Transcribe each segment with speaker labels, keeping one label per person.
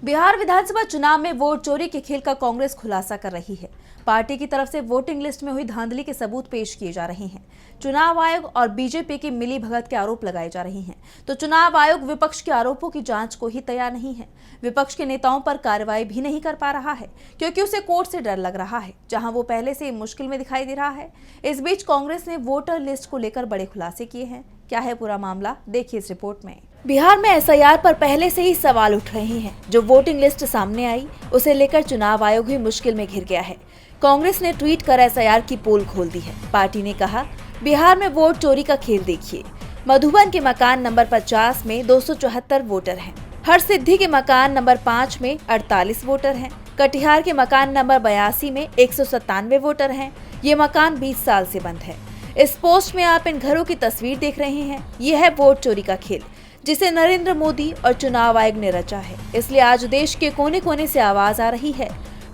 Speaker 1: बिहार विधानसभा चुनाव में वोट चोरी के खेल का कांग्रेस खुलासा कर रही है। पार्टी की तरफ से वोटिंग लिस्ट में हुई धांधली के सबूत पेश किए जा रहे हैं। चुनाव आयोग और बीजेपी की मिली भगत के आरोप लगाए जा रहे हैं, तो चुनाव आयोग विपक्ष के आरोपों की जांच को ही तैयार नहीं है। विपक्ष के नेताओं पर कार्रवाई भी नहीं कर पा रहा है, क्योंकि उसे कोर्ट से डर लग रहा है, जहां वो पहले से मुश्किल में दिखाई दे रहा है। इस बीच कांग्रेस ने वोटर लिस्ट को लेकर बड़े खुलासे किए हैं। क्या है पूरा मामला, देखिए इस रिपोर्ट में। बिहार में एसआईआर पर पहले से ही सवाल उठ रहे हैं। जो वोटिंग लिस्ट सामने आई, उसे लेकर चुनाव आयोग ही मुश्किल में घिर गया है। कांग्रेस ने ट्वीट कर एसआईआर की पोल खोल दी है। पार्टी ने कहा, बिहार में वोट चोरी का खेल देखिए। मधुबन के मकान नंबर 50 में 274 वोटर हैं। हरसिद्धि के मकान नंबर 5 में 48 वोटर हैं। कटिहार के मकान नंबर 82 में 197 वोटर हैं। ये मकान 20 साल से बंद है। इस पोस्ट में आप इन घरों की तस्वीर देख रहे हैं। ये है वोट चोरी का खेल, जिसे नरेंद्र मोदी और चुनाव आयोग ने रचा है। इसलिए आज देश के कोने कोने से आवाज आ रही है,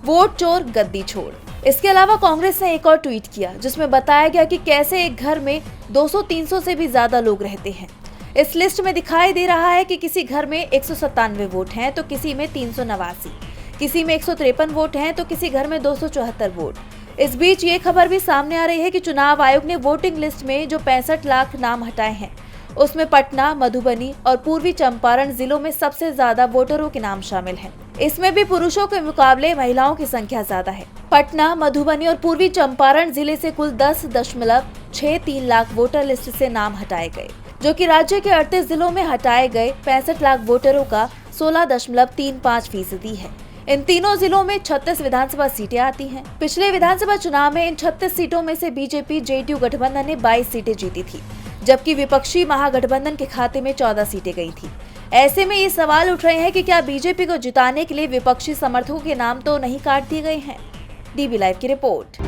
Speaker 1: वोट चोर गद्दी छोड़। इसके अलावा कांग्रेस ने एक और ट्वीट किया, जिसमें बताया गया कि कैसे एक घर में 200-300 से भी ज्यादा लोग रहते हैं। इस लिस्ट में दिखाई दे रहा है कि किसी घर में 197 वोट हैं तो किसी में 389, किसी में 153 वोट हैं तो किसी घर में 274 वोट। इस बीच ये खबर भी सामने आ रही है कि चुनाव आयोग ने वोटिंग लिस्ट में जो 65 लाख नाम हटाए हैं, उसमें पटना, मधुबनी और पूर्वी चंपारण जिलों में सबसे ज्यादा वोटरों के नाम शामिल हैं। इसमें भी पुरुषों के मुकाबले महिलाओं की संख्या ज्यादा है। पटना, मधुबनी और पूर्वी चंपारण जिले से कुल 10.63 लाख वोटर लिस्ट से नाम हटाए गए, जो कि राज्य के 38 जिलों में हटाए गए 65 लाख वोटरों का 16.35% है। इन तीनों जिलों में 36 विधानसभा सीटें आती हैं। पिछले विधानसभा चुनाव में इन 36 सीटों में से बीजेपी जेडीयू गठबंधन ने 22 सीटें जीती थी, जबकि विपक्षी महागठबंधन के खाते में 14 सीटें गई थी। ऐसे में ये सवाल उठ रहे हैं कि क्या बीजेपी को जिताने के लिए विपक्षी समर्थकों के नाम तो नहीं काट दिए गए हैं। डीबी लाइव की रिपोर्ट।